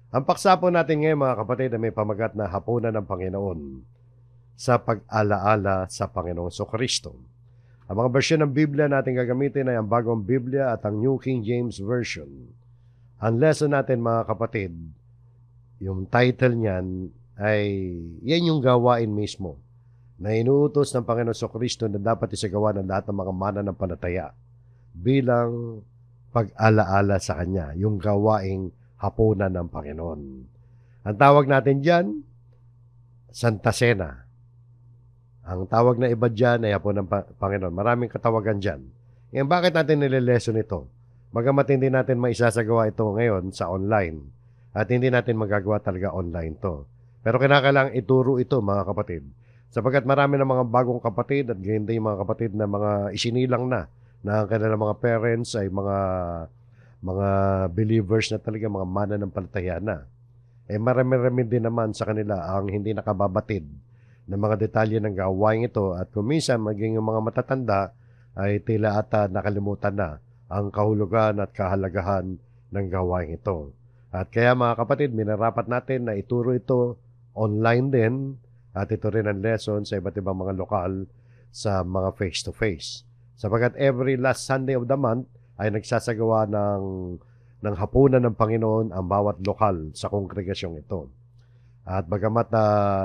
Ang paksa po natin ngayon mga kapatid ay may pamagat na hapunan ng Panginoon sa pag-alaala sa Panginoong Kristo. Ang mga bersyon ng Biblia natin gagamitin ay ang Bagong Biblia at ang New King James Version. Ang lesson natin mga kapatid, yung title niyan ay yan yung gawain mismo na inuutos ng Panginoong Kristo na dapat isagawa ng lahat ng mga mananampalataya bilang pag-alaala sa Kanya, yung gawaing hapunan ng Panginoon. Ang tawag natin dyan, Santa Cena. Ang tawag na iba dyan ay hapunan ng Panginoon. Maraming katawagan dyan. Ngayon, bakit natin nililesson ito? Bagamat hindi natin maisasagawa ito ngayon sa online at hindi natin magagawa talaga online to. Pero kinakailangan ituro ito mga kapatid. Sapagkat marami ng mga bagong kapatid at gayon din yung mga kapatid na mga isinilang na ang kanilang mga parents ay mga believers na talaga, mga mananampalataya na. Marami-rami din naman sa kanila ang hindi nakababatid ng mga detalye ng gawain ito at kung minsan maging yung mga matatanda ay tila ata nakalimutan na ang kahulugan at kahalagahan ng gawain ito. At kaya mga kapatid, minarapat natin na ituro ito online din at ito rin ang lesson sa iba't ibang mga lokal sa mga face-to-face. Sapagkat every last Sunday of the month ay nagsasagawa ng hapunan ng Panginoon ang bawat lokal sa kongregasyong ito. At bagamat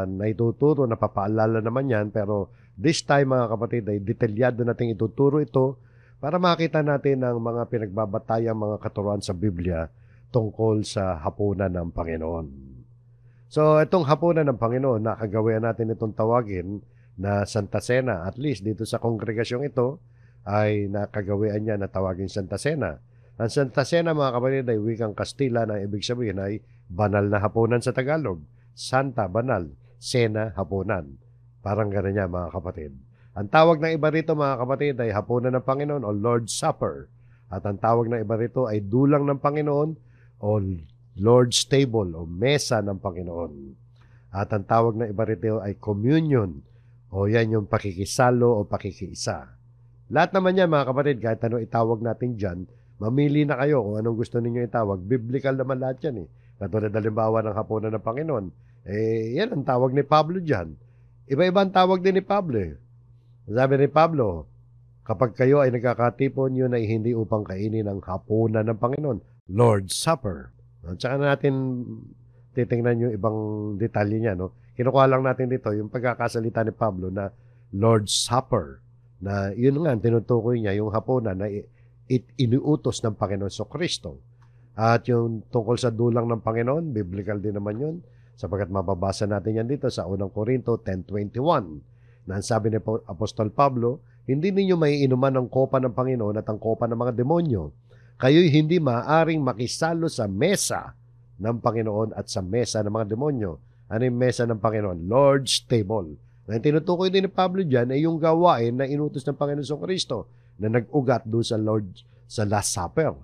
naituturo, napapaalala naman yan, pero this time mga kapatid ay detalyado natin ituturo ito para makita natin ang mga pinagbabatayang mga katuruan sa Biblia tungkol sa hapunan ng Panginoon. So itong hapunan ng Panginoon, nakagawian natin itong tawagin na Santa Cena. At least dito sa kongregasyong ito ay nakagawian niya na tawagin Santa Cena. Ang Santa Cena mga kapatid ay wikang Kastila na ibig sabihin ay banal na hapunan sa Tagalog. Santa, banal, Cena, hapunan. Parang gano'n niya mga kapatid. Ang tawag ng iba rito mga kapatid ay hapunan ng Panginoon o Lord's Supper. At ang tawag ng iba rito ay dulang ng Panginoon o Lord's Table o mesa ng Panginoon. At ang tawag ng iba rito ay communion o yan yung pakikisalo o pakikiisa. Lahat naman yan mga kapatid, kahit ano itawag natin dyan, mamili na kayo kung anong gusto ninyo itawag. Biblical naman lahat yan eh. Katulad halimbawa ng hapunan ng Panginoon. Yan ang tawag ni Pablo dyan. Iba-iba ang tawag din ni Pablo eh. Sabi ni Pablo, kapag kayo ay nagkakatipon, yun ay hindi upang kainin ang hapunan ng Panginoon. Lord's Supper. At saka natin titingnan yung ibang detalye niya. No? Kinukuha lang natin dito yung pagkakasalita ni Pablo na Lord's Supper. Na yun nga, tinutukoy niya yung hapunan na iniutos ng Panginoon Kristo. At yung tungkol sa dulang ng Panginoon, biblical din naman yun, sapagkat mababasa natin yan dito sa 1 Corinto 10:21, na sabi ni Apostol Pablo, hindi ninyo may inuman ang kopa ng Panginoon at ang kopa ng mga demonyo. Kayo'y hindi maaaring makisalo sa mesa ng Panginoon at sa mesa ng mga demonyo. Ano yung mesa ng Panginoon? Lord's Table. Na tinutukoy din ni Pablo dyan ay yung gawain na inutos ng Panginoon Kristo na nag-ugat doon sa Last Supper.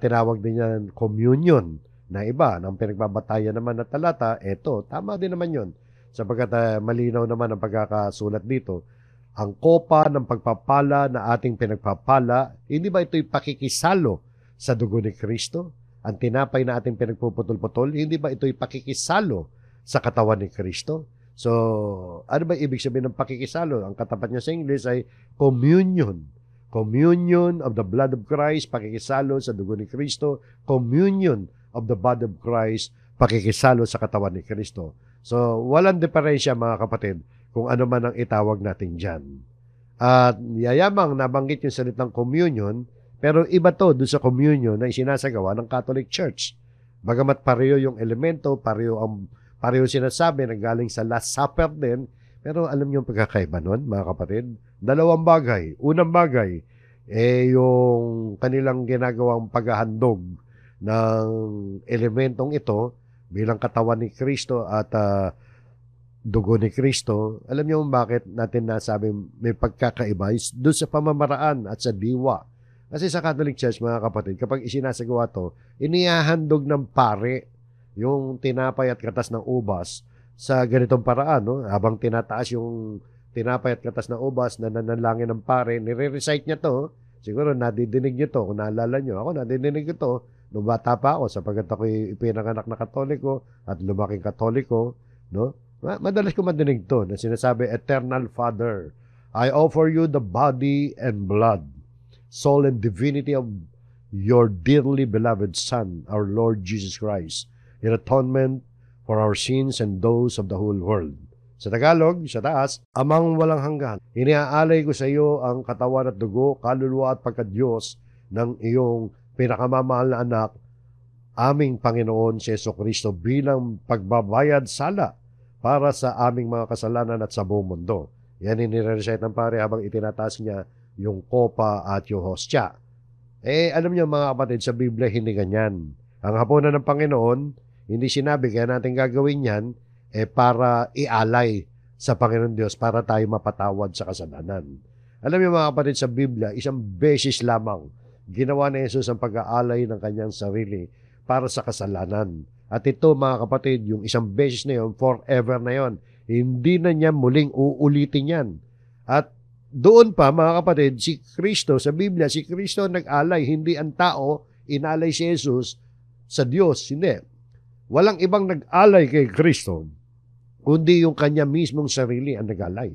Tinawag din niya communion na iba ng pinagbabatayan naman na talata. Eto, tama din naman yun. Sapagkat malinaw naman ang pagkakasulat dito. Ang kopa ng pagpapala na ating pinagpapala, hindi ba ito'y pakikisalo sa dugo ni Kristo? Ang tinapay na ating pinagpuputol-putol, hindi ba ito'y pakikisalo sa katawan ni Kristo? So, ano ba ibig sabihin ng pakikisalo? Ang katapat niya sa English ay communion. Communion of the blood of Christ, pakikisalo sa dugo ni Kristo. Communion of the body of Christ, pakikisalo sa katawan ni Kristo. So, walang diferensya mga kapatid kung ano man ang itawag natin dyan. At yayamang nabanggit yung salitang communion, pero iba to doon sa communion na isinasagawa ng Catholic Church. Bagamat pareho yung elemento, pareho sinasabi na galing sa Last Supper din, pero alam niyo yung pagkakaiba nun, mga kapatid? Dalawang bagay. Unang bagay, yung kanilang ginagawang paghahandog ng elementong ito bilang katawan ni Kristo at dugo ni Kristo. Alam niyo bakit natin nasabi may pagkakaiba? Doon sa pamamaraan at sa diwa. Kasi sa Catholic Church, mga kapatid, kapag isinasagawa to, inihahandog ng pare yung tinapay at katas ng ubas sa ganitong paraan, no? Habang tinataas yung tinapay at katas ng ubas na nanalangin ng pare, nire-recite niya to. Siguro nadidinig niyo to, kung naalala niyo. Ako nadidinig ko to nung bata pa ako, sapagkat ako'y ipinanganak na Katoliko at lumaking Katoliko, no? Madalas ko madinig to na sinasabi, Eternal Father, I offer you the body and blood, soul and divinity of your dearly beloved Son, our Lord Jesus Christ, in atonement for our sins and those of the whole world. Sa Tagalog, sa taas, Amang walang hanggan, iniaalay ko sa iyo ang katawan at dugo, kaluluwa at pagka-Diyos ng iyong pinakamamahal na anak, aming Panginoon si Jesucristo bilang pagbabayad sala para sa aming mga kasalanan at sa buong mundo. Yan inire-recite ng pare habang itinataas niya yung kopa at yung hostya. Alam niyo mga kapatid, sa Biblia hindi ganyan. Ang hapunan ng Panginoon, hindi sinabi kaya natin gagawin yan para ialay sa Panginoon Diyos para tayo mapatawad sa kasalanan. Alam niyo mga kapatid, sa Biblia, isang beses lamang ginawa ni Jesus ang pag-aalay ng kanyang sarili para sa kasalanan. At ito mga kapatid, yung isang beses na yun, forever na yun. Hindi na niya muling uulitin yan. At doon pa mga kapatid, si Kristo, sa Biblia, si Kristo nag-alay, hindi ang tao inalay si Jesus sa Diyos. Hindi. Walang ibang nag-alay kay Kristo, kundi yung kanya mismong sarili ang nag-alay.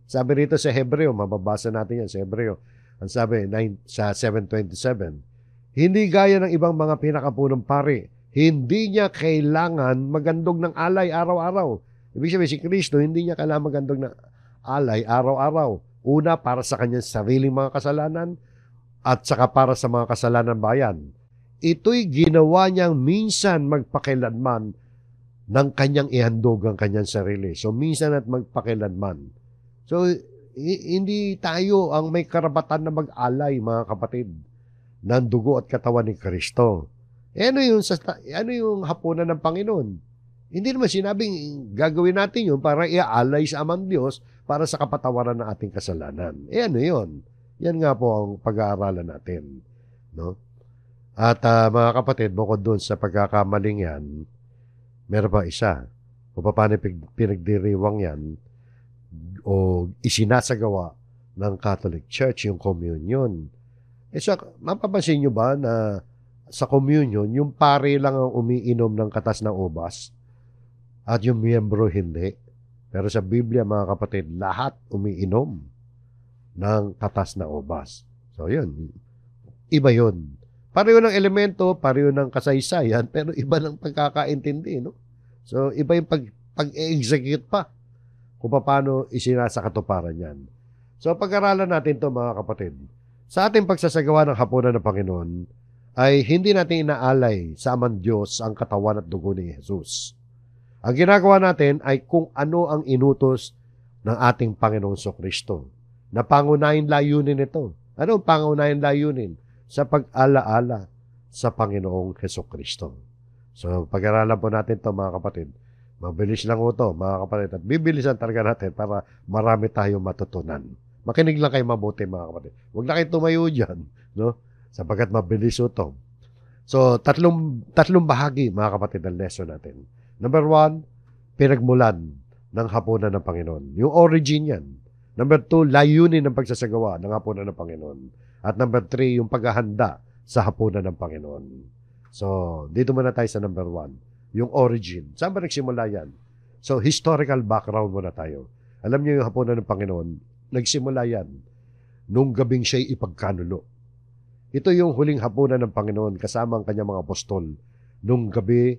Sabi rito sa Hebreo, mababasa natin yan sa Hebreo, ang sabi sa 7:27, hindi gaya ng ibang mga pinakapunong pari, hindi niya kailangan magandog ng alay araw-araw. Ibig sabihin, si Kristo, hindi niya kailangan magandog ng alay araw-araw. Una, para sa kanyang sariling mga kasalanan at saka para sa mga kasalanan bayan. Ito'y ginawa niyang minsan magpakilanman ng kanyang ihandog ang kanyang sarili. So, minsan at magpakilanman. So, hindi tayo ang may karapatan na mag-alay, mga kapatid, ng dugo at katawan ni Kristo. Ano yung hapunan ng Panginoon? Hindi naman sinabing gagawin natin yun para iaalay sa Amang Diyos para sa kapatawaran ng ating kasalanan. Ano yun? Yan nga po ang pag-aaralan natin. No? At mga kapatid, bukod doon sa pagkakamaling yan, meron pa isa. Kung paano pinagdiriwang yan o isinasagawa ng Catholic Church, yung communion. Mapapansin nyo ba na sa communion, yung pare lang ang umiinom ng katas ng ubas at yung miyembro hindi. Pero sa Biblia, mga kapatid, lahat umiinom ng katas na ubas. So, yun. Iba yun. Pareho ng elemento, pareho ng kasaysayan, pero iba ng pagkakaintindi, no? So, iba yung pag-execute pa kung paano isinasakatuparan yan. So, pag-aralan natin to mga kapatid. Sa ating pagsasagawa ng hapunan ng Panginoon, ay hindi natin inaalay sa Amang Diyos ang katawan at dugo ni Jesus. Ang ginagawa natin ay kung ano ang inutos ng ating Panginoong Jesucristo. Na pangunahing layunin ito. Ano ang pangunahing layunin? Sa pag-alaala sa Panginoong Jesucristo. So, pag-aralan po natin ito mga kapatid. Mabilis lang ito mga kapatid. At bibilisan talaga natin para marami tayong matutunan. Makinig lang kayo mabuti mga kapatid. Huwag na kayo tumayo dyan. No? Sapagkat mabilis ito. So, tatlong bahagi mga kapatid ng lesson natin. Number 1, pinagmulan ng hapunan ng Panginoon. Yung origin yan. Number 2, layunin ng pagsasagawa ng hapunan ng Panginoon. At number 3, yung paghahanda sa hapunan ng Panginoon. So, dito muna tayo sa number 1. Yung origin. Saan ba nagsimula yan? So, historical background muna tayo. Alam niyo yung hapunan ng Panginoon, nagsimula yan nung gabing siya'y ipagkanulo. Ito yung huling hapunan ng Panginoon kasama ang kanyang mga apostol. Nung gabi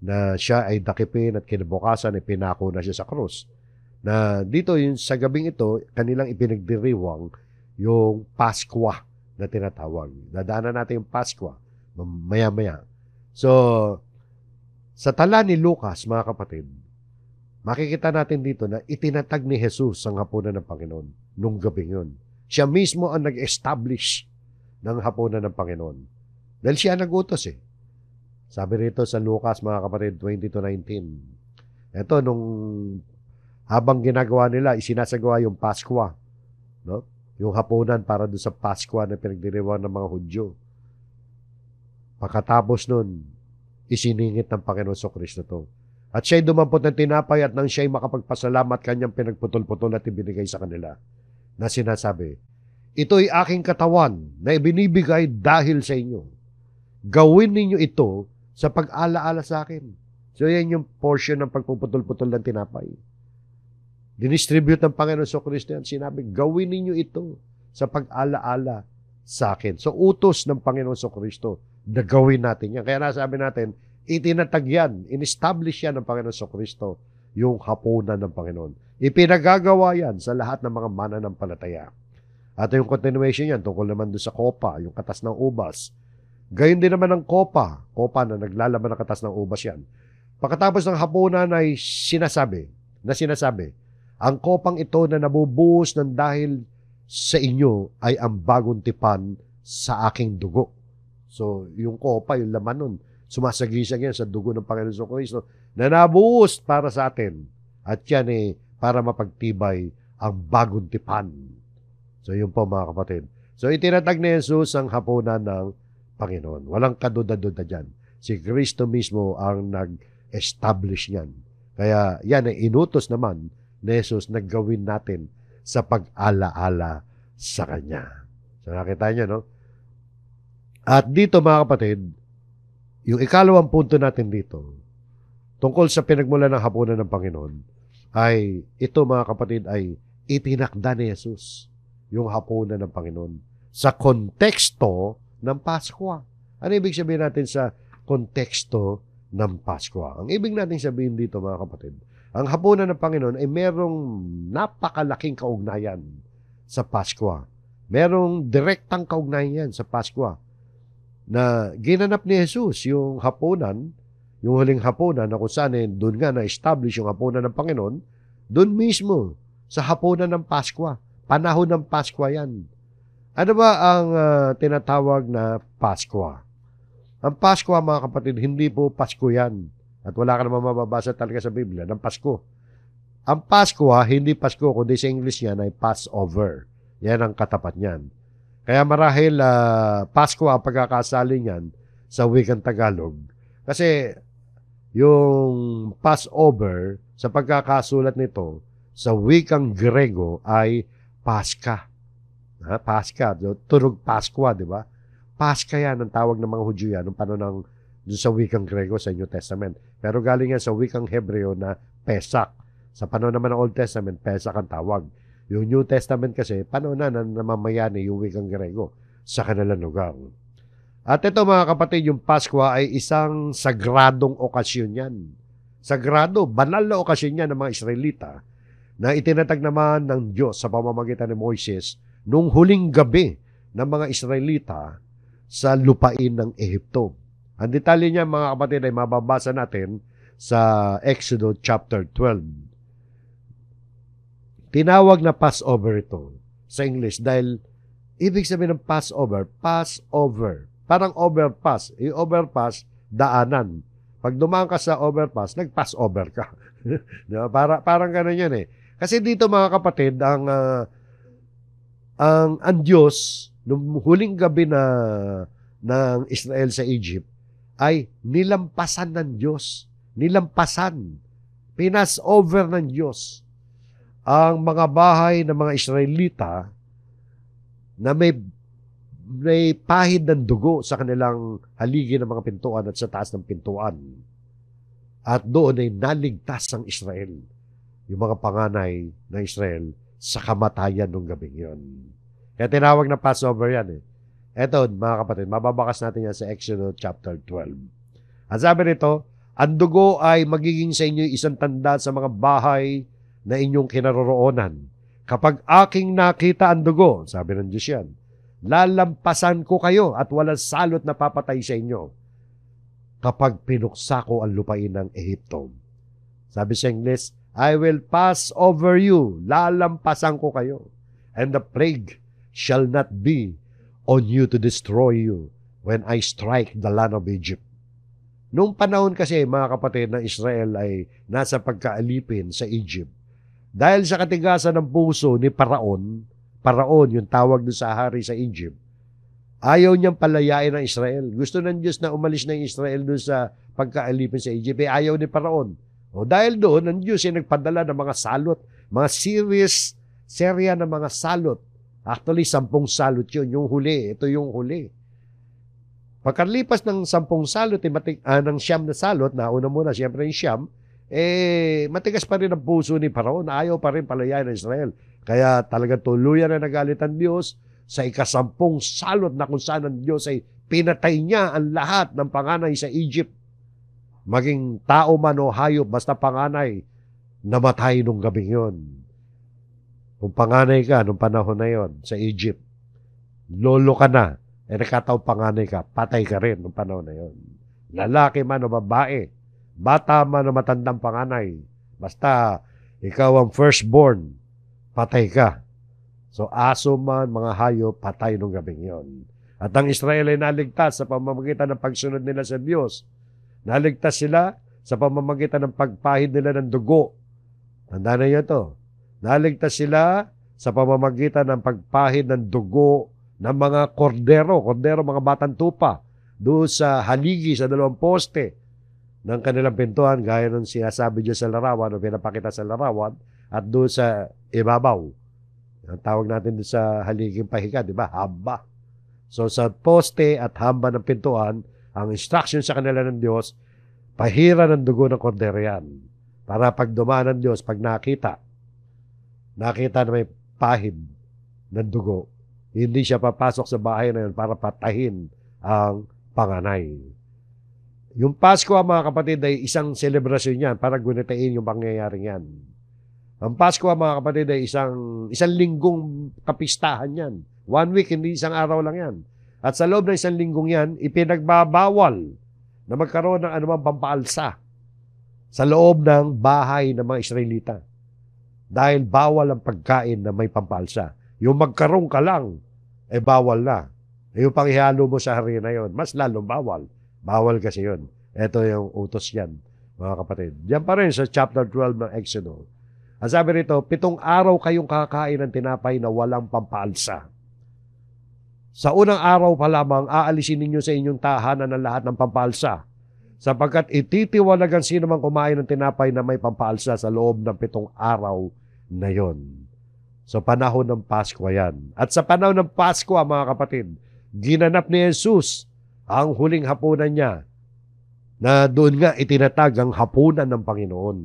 na siya ay dakipin at kinabukasan ay pinako na siya sa krus. Na dito yung sa gabing ito, kanilang ipinagdiriwang yung Paskwa na tinatawag. Dadaanan natin yung Paskwa maya-maya. So, sa tala ni Lucas, mga kapatid, makikita natin dito na itinatag ni Jesus ang hapunan ng Panginoon nung gabing yun. Siya mismo ang nag-establish ng hapunan ng Panginoon. Dahil siya nag-utos eh. Sabi rito sa Lucas, mga kapatid, 20-19. Ito, nung habang ginagawa nila, isinasagawa yung Paskwa. No? Yung hapunan para doon sa Paskwa na pinagdiriwang ng mga Hudyo. Pagkatapos nun, isiningit ng Panginoon Jesucristo to. At siya'y dumampot ng tinapay at nang siya'y makapagpasalamat, kanyang pinagputol-putol at ibinigay sa kanila. Na sinasabi, ito'y aking katawan na ibinibigay dahil sa inyo. gawin ninyo ito sa pag-alaala sa akin. So yan yung portion ng pagpuputol-putol ng tinapay. Dinistribute ng Panginoon sa Kristo yan. Sinabi, gawin ninyo ito sa pag-alaala sa akin. So utos ng Panginoon sa Kristo na gawin natin yan. Kaya nasabi natin, itinatag yan, in-establish yan ng Panginoon sa Kristo, yung hapunan ng Panginoon. Ipinagagawa yan sa lahat ng mga mananampalataya. At yung continuation yan, tungkol naman doon sa kopa, yung katas ng ubas. Gayon din naman ng kopa na naglalaman ng katas ng ubas yan. Pagkatapos ng hapunan ay sinasabi, ang kopang ito na nabubuhos ng dahil sa inyo ay ang bagong tipan sa aking dugo. So, yung kopa, yung laman nun, sumasagisag yan sa dugo ng Panginoon Kristo na nabuhos para sa atin. At yan para mapagtibay ang bagong tipan. So, yun po mga kapatid. So, itinatag ni Jesus ang hapunan ng Panginoon. Walang kaduda-duda dyan. Si Kristo mismo ang nag-establish yan. Kaya yan ay inutos naman ni Jesus na gawin natin sa pag-ala-ala sa Kanya. So, nakita niyo, no? At dito mga kapatid, yung ikalawang punto natin dito, tungkol sa pinagmula ng hapunan ng Panginoon, ay ito mga kapatid ay itinakda ni Jesus, yung hapunan ng Panginoon, sa konteksto ng Paskwa. Ano ibig sabihin natin sa konteksto ng Paskwa? Ang ibig natin sabihin dito mga kapatid, ang hapunan ng Panginoon ay merong napakalaking kaugnayan sa Paskwa. Merong direktang kaugnayan sa Paskwa na ginanap ni Jesus yung hapunan, yung huling hapunan na kung saan doon nga na-establish yung hapunan ng Panginoon, doon mismo sa hapunan ng Paskwa. Panahon ng Paskwa yan. Ano ba ang tinatawag na Paskwa? Ang Paskwa mga kapatid, hindi po Pasko yan. At wala ka naman mababasa talaga sa Biblia ng Pasko. Ang Paskwa, hindi Pasko, kundi sa English niyan ay Passover. Yan ang katapat niyan. Kaya marahil Pasko ang pagkakasali niyan sa wikang Tagalog. Kasi yung Passover, sa pagkakasulat nito, sa wikang Grego ay Paska. Paska, tunog Paskwa, di ba? Paska yan, ang tawag ng mga Hudyo yan, nung panahon ng doon sa wikang Grego sa New Testament. Pero galing yan sa wikang Hebreo na Pesak. Sa panahon naman ng Old Testament, Pesak ang tawag. Yung New Testament kasi, panahon na namamayani yung wikang Grego sa kanilang lugar. At ito mga kapatid, yung Paskwa ay isang sagradong okasyon yan. Sagrado, banal na okasyon yan ng mga Israelita na itinatag naman ng Diyos sa pamamagitan ni Moises nung huling gabi ng mga Israelita sa lupain ng Ehipto. Ang detalye niya mga kapatid ay mababasa natin sa Exodus chapter 12. Tinawag na Passover ito sa English dahil ibig sabihin ng Passover, parang overpass. Yung overpass, daanan. Pag dumaan ka sa overpass, nag-passover ka. Diba? Parang gano'n yan eh. Kasi dito mga kapatid, ang Diyos, nung huling gabi ng Israel sa Egypt, ay nilampasan ng Diyos. Nilampasan. Pinas-over ng Diyos ang mga bahay ng mga Israelita na may pahid ng dugo sa kanilang haligi ng mga pintuan at sa taas ng pintuan. At doon ay naligtas ang Israel, yung mga panganay ng Israel, sa kamatayan ng gabing yon. Kaya tinawag na Passover yan eh. Eto, mga kapatid, mababakas natin yan sa Exodus chapter 12. Ang sabi nito, ang dugo ay magiging sa inyo isang tanda sa mga bahay na inyong kinaroroonan. Kapag aking nakita ang dugo, sabi ng Diyos yan, lalampasan ko kayo at walang salot na papatay sa inyo kapag pinuksa ko ang lupain ng Ehipto. Sabi sa English, I will pass over you, lalampasan ko kayo, and the plague shall not be on you to destroy you when I strike the land of Egypt. Noong panahon kasi, mga kapatid, ng Israel ay nasa pagkaalipin sa Egypt. Dahil sa katigasan ng puso ni Paraon, yung tawag doon sa hari sa Egypt, ayaw niyang palayain ng Israel. Gusto ng Diyos na umalis ng Israel doon sa pagkaalipin sa Egypt. Ayaw ni Paraon. O dahil doon, ang Diyos ay nagpadala ng mga salot, mga serya ng mga salot. Actually, 10 salot yun. Yung huli, ito yung huli. Pagkalipas ng 10 salot, ng 9 na salot, nauna muna siyempre yung 9, matigas pa rin ang puso ni Paraon. Ayaw pa rin palayain ng Israel. Kaya talagang tuluyan na nagalit ang Diyos sa ika-10 salot na kung saan ang Diyos ay pinatay niya ang lahat ng panganay sa Egypt. Maging tao man o hayop, basta panganay, namatay nung gabing yon. Kung panganay ka nung panahon na yon sa Egypt, lolo ka na, nakataw panganay ka, patay ka rin nung panahon na yon. Lalaki man o babae, bata man o matandang panganay, basta ikaw ang firstborn, patay ka. So aso man, mga hayop, patay nung gabing yon. At ang Israel ay naligtas sa pamamagitan ng pagsunod nila sa Diyos. Naligtas sila sa pamamagitan ng pagpahid nila ng dugo. Tandaan na yun to. Naligtas sila sa pamamagitan ng pagpahid ng dugo ng mga kordero, mga batang tupa, doon sa haligi, sa 2 poste ng kanilang pintuan, gaya ng sinasabi dyan sa larawan o pinapakita sa larawan, at doon sa ibabaw. Ang tawag natin doon sa haliging pahiga, di ba? Hamba. So sa poste at hamba ng pintuan, ang instruction sa kanila ng Diyos, pahira ng dugo ng kordero yan. Para pag dumaan ng Diyos, pag nakita na may pahid ng dugo, hindi siya papasok sa bahay na yun para patahin ang panganay. Yung Pasko, mga kapatid, ay isang selebrasyon yan para gunitain yung pangyayaring yan. Ang Pasko, mga kapatid, ay isang linggong kapistahan yan. 1 week, hindi isang araw lang yan. At sa loob ng isang linggong yan, ipinagbabawal na magkaroon ng anumang pampaalsa sa loob ng bahay ng mga Israelita. Dahil bawal ang pagkain na may pampaalsa. Yung magkaroon ka lang, bawal na. Yung panghihalo mo sa harina yon, mas lalong bawal. Bawal kasi yun. Ito yung utos yan, mga kapatid. Diyan pa rin sa chapter 12 ng Exodus. Ang sabi rito, 7 araw kayong kakain ng tinapay na walang pampaalsa. Sa unang araw pa lamang, aalisin ninyo sa inyong tahanan ang lahat ng pampaalsa, sapagkat ititiwalagan sino mang kumain ng tinapay na may pampaalsa sa loob ng 7 araw na yon. So panahon ng Pasko yan. At sa panahon ng Pasko, mga kapatid, ginanap ni Jesus ang huling hapunan niya, na doon nga itinatag ang hapunan ng Panginoon.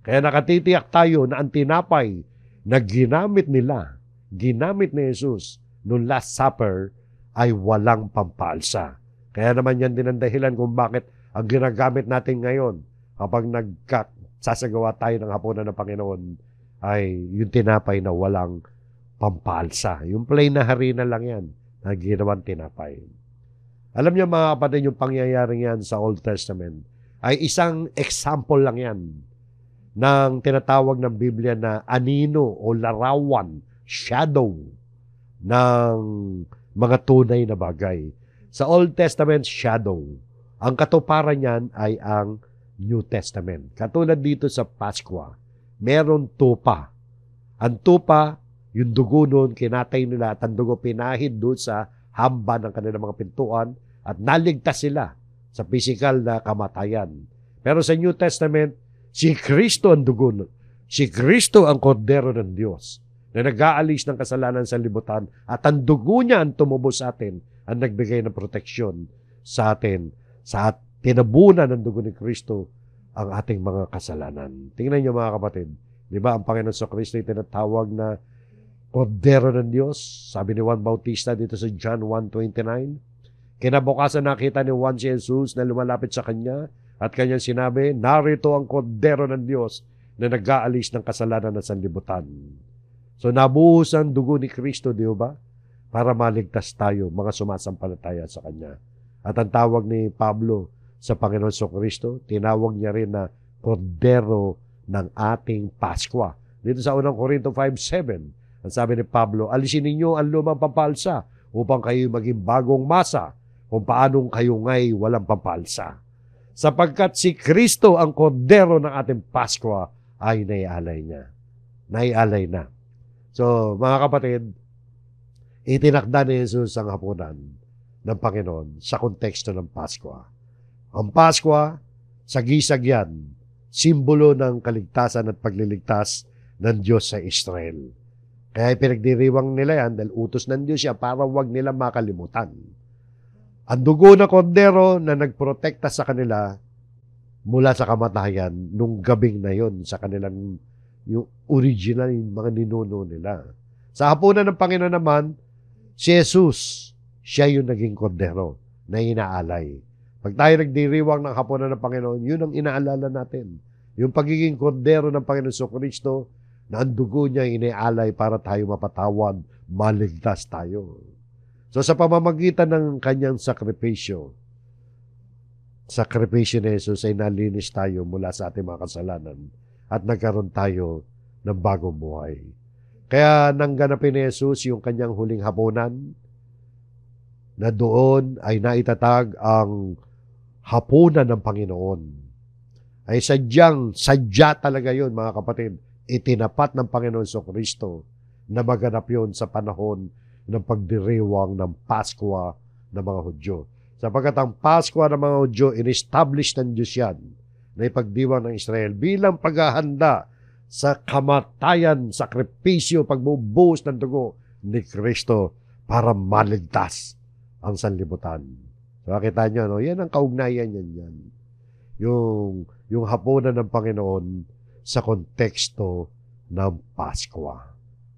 Kaya nakatitiyak tayo na ang tinapay na ginamit ni Jesus noong Last Supper ay walang pampaalsa. Kaya naman yan din ang dahilan kung bakit ang ginagamit natin ngayon kapag nagsasagawa tayo ng hapunan ng Panginoon ay yung tinapay na walang pampaalsa. Yung plain na harina lang yan na ginawang tinapay. Alam niyo, mga kapatid, yung pangyayaring yan sa Old Testament ay isang example lang yan ng tinatawag ng Biblia na anino o larawan, shadow ng mga tunay na bagay. Sa Old Testament, shadow. Ang katuparan niyan ay ang New Testament. Katulad dito sa Pasko, meron tupa. Ang tupa, yung dugo noon, kinatay nila at ang dugo pinahid doon sa hamba ng kanilang mga pintuan at naligtas sila sa physical na kamatayan. Pero sa New Testament, si Kristo ang dugo. Si Kristo ang kordero ng Diyos na nag-aalis ng kasalanan sa libutan at ang dugo niya ang tumubo sa atin, ang nagbigay ng proteksyon sa atin, sa tinabunan ng dugo ni Kristo ang ating mga kasalanan. Tingnan niyo, mga kapatid, di ba ang Panginoon sa Kristo ay tinatawag na kordero ng Diyos? Sabi ni Juan Bautista dito sa John 1:29. Kinabukasan nakita ni Juan si Jesus na lumalapit sa kanya at kanyang sinabi, narito ang kordero ng Diyos na nag-aalis ng kasalanan ng sanlibutan. So nabuhos ang dugo ni Kristo, di ba? Para maligtas tayo, mga sumasampalataya sa Kanya. At ang tawag ni Pablo sa Panginoon sa Kristo, tinawag niya rin na kordero ng ating Pasko. Dito sa unang Korinto 5:7, ang sabi ni Pablo, alisin ninyo ang lumang pampalsa upang kayo maging bagong masa kung paanong kayo ngay walang pampalsa. Sapagkat si Kristo ang kordero ng ating Pasko ay naialay niya. Naialay na. So, mga kapatid, itinakda ni Jesus ang hapunan ng Panginoon sa konteksto ng Pasko. Ang Pasko, sagisag yan, simbolo ng kaligtasan at pagliligtas ng Diyos sa Israel. Kaya pinagdiriwang nila yan dahil utos ng Diyos siya para wag nila makalimutan. Ang dugo ng kordero na nagprotekta sa kanila mula sa kamatayan nung gabing na yon sa kanilang yung original, yung mga ninuno nila. Sa hapunan ng Panginoon naman, si Jesus, siya yung naging kordero na inaalay. Pag tayo nagdiriwang ng hapunan ng Panginoon, yun ang inaalala natin. Yung pagiging kordero ng Panginoon Jesucristo na ang dugo niya inialay para tayo mapatawad, maligtas tayo. So sa pamamagitan ng kanyang sakripisyo ni Jesus ay nalinis tayo mula sa ating mga kasalanan at nagkaroon tayo ng bagong buhay. Kaya nangganapin ni Jesus yung kanyang huling hapunan na doon ay naitatag ang hapunan ng Panginoon. Ay sadya talaga yun mga kapatid, itinapat ng Panginoon Jesucristo na maganap yun sa panahon ng pagdiriwang ng Paskwa ng mga Hudyo. Sapagkat ang Paskwa ng mga Hudyo, in-establish ng Diyos yan na ipagdiwang ng Israel bilang paghahanda sa kamatayan, sakripisyo, pagbubuhos ng dugo ni Kristo para maligtas ang sanlibutan. So, makita nyo, no? Yan ang kaugnayan yan. Yung hapunan ng Panginoon sa konteksto ng Paskwa.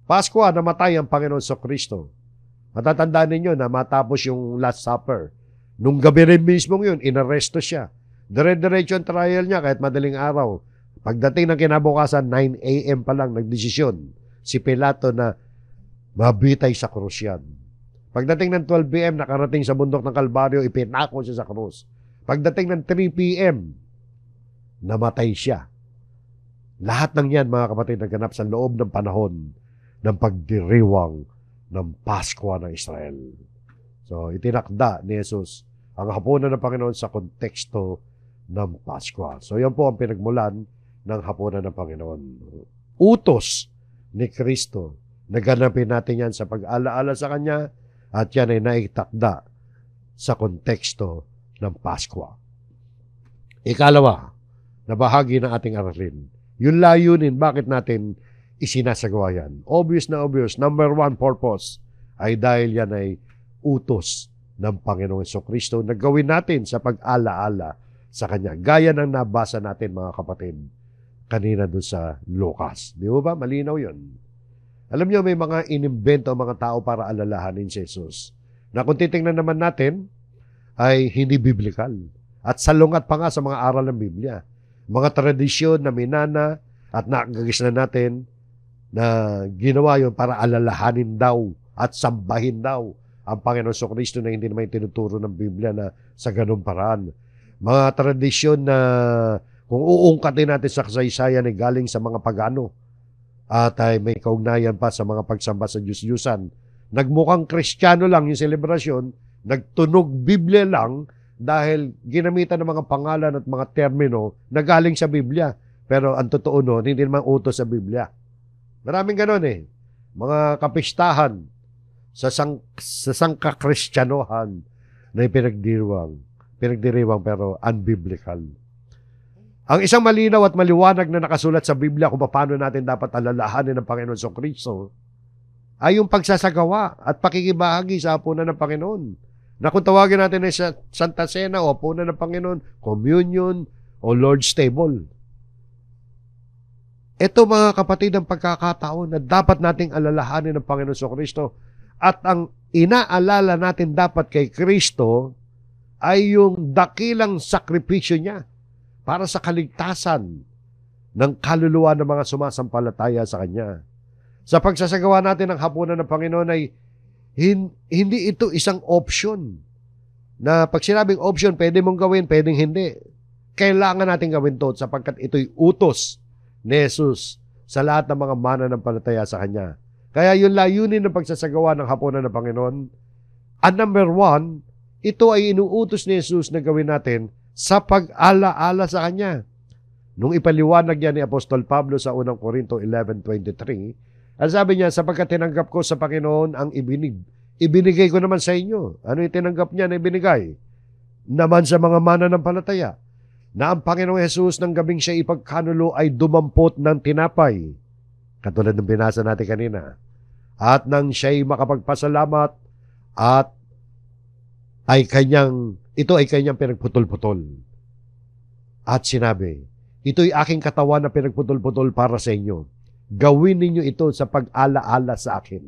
Paskwa, namatay ang Panginoon sa Kristo. Matatandaan ninyo na matapos yung Last Supper. Nung gabi rin mismo yun, inaresto siya. Dire-diretso ang trial niya kahit madaling araw. Pagdating ng kinabukasan, 9 a.m. pa lang, nagdesisyon si Pilato na mabitay sa krus yan. Pagdating ng 12 p.m., nakarating sa bundok ng Kalbaryo, ipinako siya sa krus. Pagdating ng 3 p.m., namatay siya. Lahat ng yan, mga kapatid, naganap sa loob ng panahon ng pagdiriwang ng Paskwa ng Israel. So, itinakda ni Jesus ang hapunan ng Panginoon sa konteksto ng Paskwa. So, yan po ang pinagmulan ng hapunan ng Panginoon. Utos ni Kristo. Naganapin natin yan sa pag-alaala sa Kanya at yan ay naitakda sa konteksto ng Paskwa. Ikalawa, na bahagi ng ating aralin. Yung layunin, bakit natin isinasagawa yan? Obvious na obvious. Number one purpose ay dahil yan ay utos ng Panginoong Jesucristo na gawin natin sa pag-alaala sa Kanya. Gaya ng nabasa natin, mga kapatid, kanina doon sa Lucas. Di ba? Malinaw yun. Alam niyo, may mga inimbento ang mga tao para alalahanin si Jesus. Na kung titingnan naman natin, ay hindi biblikal. At salungat pa nga sa mga aral ng Biblia. Mga tradisyon na minana at nakagagis na natin na ginawa yun para alalahanin daw at sambahin daw ang Panginoon Jesucristo na hindi naman tinuturo ng Biblia na sa ganun paraan. Mga tradisyon na kung uungkatin natin sa kasaysayan ay galing sa mga pagano at ay may kaugnayan pa sa mga pagsamba sa Diyos-Diyusan. Nagmukhang Kristiyano lang yung selebrasyon, nagtunog Biblia lang dahil ginamitan ng mga pangalan at mga termino na galing sa Biblia. Pero ang totoo nun, hindi naman utos sa Biblia. Maraming ganon eh. Mga kapistahan sa sangkakristiyanohan na pinagdiriwang pero unbiblical. Ang isang malinaw at maliwanag na nakasulat sa Biblia kung paano natin dapat alalahanin ng Panginoon Jesucristo ay yung pagsasagawa at pakikibahagi sa hapunan ng Panginoon. Na kung tawagin natin ay Santa Cena o hapunan ng Panginoon, communion o Lord's Table. Ito mga kapatid ang pagkakataon na dapat nating alalahanin ng Panginoon Jesucristo at ang inaalala natin dapat kay Kristo ay yung dakilang sakripisyo niya para sa kaligtasan ng kaluluwa ng mga sumasampalataya sa Kanya. Sa pagsasagawa natin ng hapunan ng Panginoon ay hindi ito isang option na pag sinabing option, pwede mong gawin, pwedeng hindi. Kailangan natin gawin ito sapagkat ito'y utos ni Jesus sa lahat ng mga mananampalataya sa Kanya. Kaya yung layunin ng pagsasagawa ng hapunan ng Panginoon, ang number one, ito ay inuutos ni Jesus na gawin natin sa pag-ala-ala sa Kanya. Nung ipaliwanag niya ni Apostol Pablo sa unang Korinto 11:23, ang sabi niya, sapagkat tinanggap ko sa Panginoon ang ibinigay ko naman sa inyo. Ano yung tinanggap niya na ibinigay? Naman sa mga mananampalataya, na ang Panginoong Jesus ng gabing siya ipagkanulo ay dumampot ng tinapay. Katulad ng binasa natin kanina. At nang siya'y makapagpasalamat at ito ay kanyang pinagputol-putol. At sinabi, ito'y aking katawan na pinagputol-putol para sa inyo. Gawin ninyo ito sa pag-ala-ala sa akin.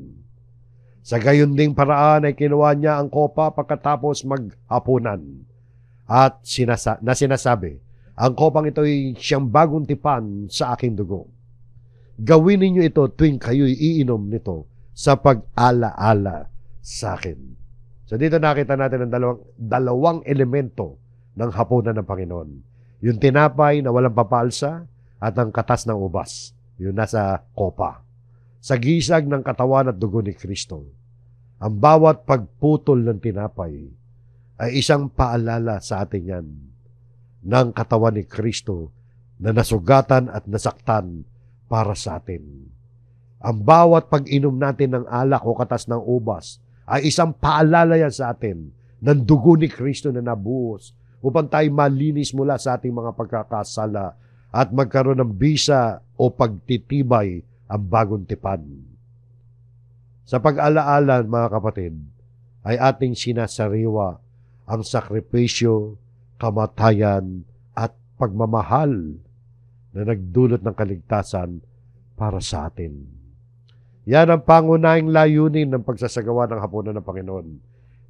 Sa gayon ding paraan ay kinuha niya ang kopa pagkatapos maghapunan. At sinasabi, ang kopang ito ay siyang bagong tipan sa aking dugo. Gawin ninyo ito tuwing kayo'y iinom nito sa pag-ala-ala sa akin. So dito nakita natin ang dalawang elemento ng hapunan ng Panginoon. Yung tinapay na walang papalsa at ang katas ng ubas. Yung nasa kopa. Sa gisag ng katawan at dugo ni Kristo. Ang bawat pagputol ng tinapay ay isang paalala sa atin yan ng katawan ni Kristo na nasugatan at nasaktan para sa atin. Ang bawat pag-inom natin ng alak o katas ng ubas ay isang paalala yan sa atin ng dugo ni Kristo na nabuhos upang tayo malinis mula sa ating mga pagkakasala at magkaroon ng bisa o pagtitibay ang bagong tipan. Sa pag-alaala, mga kapatid, ay ating sinasariwa ang sakripisyo, kamatayan, at pagmamahal na nagdulot ng kaligtasan para sa atin. Yan ang pangunahing layunin ng pagsasagawa ng hapunan ng Panginoon.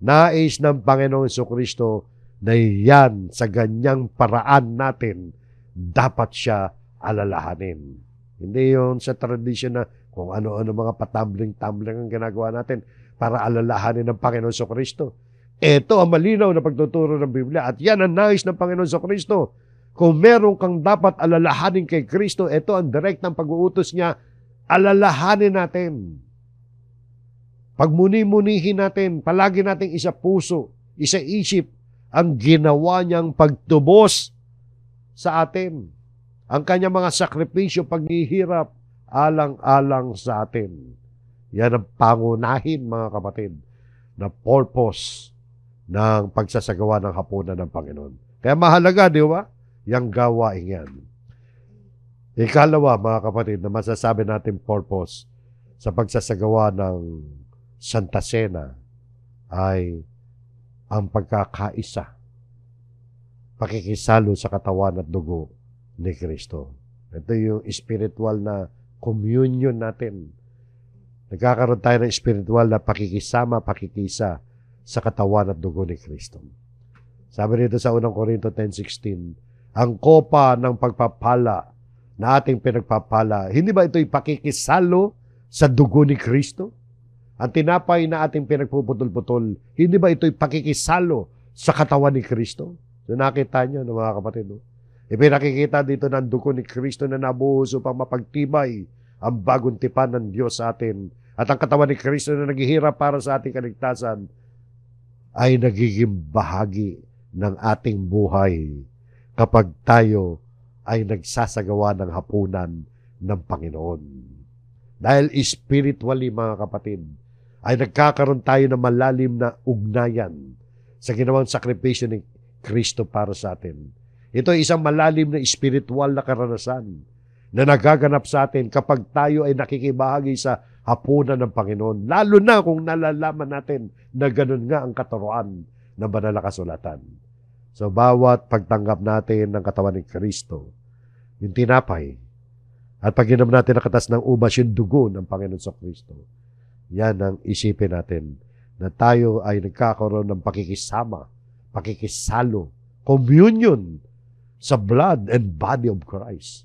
Nais ng Panginoong Jesucristo na yan sa ganyang paraan natin dapat siya alalahanin. Hindi yun sa tradisyon na kung ano-ano mga patumbling-tumbling ang ginagawa natin para alalahanin ng Panginoong Jesucristo. Ito ang malinaw na pagtuturo ng Biblia at yan ang nais ng Panginoong Jesucristo. Kung meron kang dapat alalahanin kay Kristo, ito ang direktang pag-uutos niya, alalahanin natin. Pagmuni-munihin natin, palagi nating isa puso, isa isip, ang ginawa niyang pagtubos sa atin. Ang kanyang mga sakripisyo, paghihirap, alang-alang sa atin. Yan ang pangunahin, mga kapatid, na purpose ng pagsasagawa ng hapunan ng Panginoon. Kaya mahalaga, di ba? Yang gawain yan. Ikalawa, mga kapatid, na masasabi natin purpose sa pagsasagawa ng Santa Cena ay ang pagkakaisa, pakikisalo sa katawan at dugo ni Kristo. Ito yung spiritual na communion natin. Nagkakaroon tayo ng spiritual na pakikisama, pakikisa sa katawan at dugo ni Kristo. Sabi nito sa 1 Corinto 10:16, ang kopa ng pagpapala na ating pinagpapala, hindi ba ito'y pakikisalo sa dugo ni Kristo? Ang tinapay na ating pinagpuputol-putol, hindi ba ito'y pakikisalo sa katawan ni Kristo? So nakita nyo, mga kapatid, no? Ipinakikita dito ng dugo ni Kristo na nabuhos upang mapagtibay ang bagong tipan ng Diyos sa atin. At ang katawan ni Kristo na naghihirap para sa ating kaligtasan ay nagiging bahagi ng ating buhay kapag tayo ay nagsasagawa ng hapunan ng Panginoon. Dahil spiritually, mga kapatid, ay nagkakaroon tayo ng malalim na ugnayan sa ginawang sakripisyo ni Kristo para sa atin. Ito ay isang malalim na spiritual na karanasan na nagaganap sa atin kapag tayo ay nakikibahagi sa hapunan ng Panginoon. Lalo na kung nalalaman natin na ganun nga ang katuruan ng banal na kasulatan. So, bawat pagtanggap natin ng katawan ni Kristo, yung tinapay, at pag inom natin ang katas ng ubas, yung dugo ng Panginoon sa Kristo, yan ang isipin natin na tayo ay nagkakaroon ng pakikisama, pakikisalo, communion sa blood and body of Christ.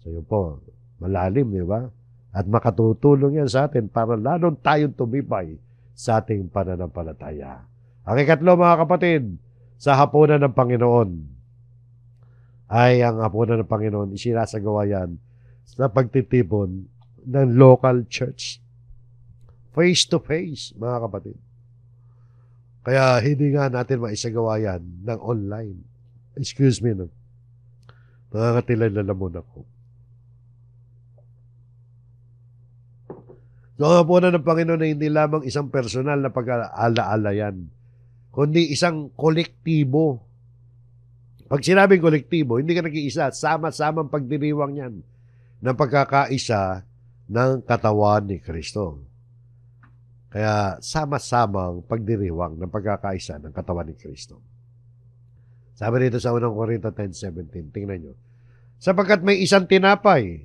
So yun po, malalim, di ba? At makatutulong yan sa atin para lalong tayong tumibay sa ating pananampalataya. Ang ikatlo, mga kapatid, sa hapunan ng Panginoon, ay ang hapunan ng Panginoon, isinasagawa yan sa pagtitipon ng local church. Face to face, mga kapatid. Kaya hindi nga natin maisagawa yan ng online. Excuse me, no? Mga katilalalamun ako. So, ang hapunan ng Panginoon ay hindi lamang isang personal na pag-alaala yan, kundi isang kolektibo. Pag sinabing kolektibo, hindi ka nag-iisa, sama-samang pagdiriwang yan ng pagkakaisa ng katawan ni Kristo. Kaya sama-samang pagdiriwang ng pagkakaisa ng katawan ni Kristo. Sabi dito sa unang Korinto 10:17, tingnan nyo. Sapagkat may isang tinapay,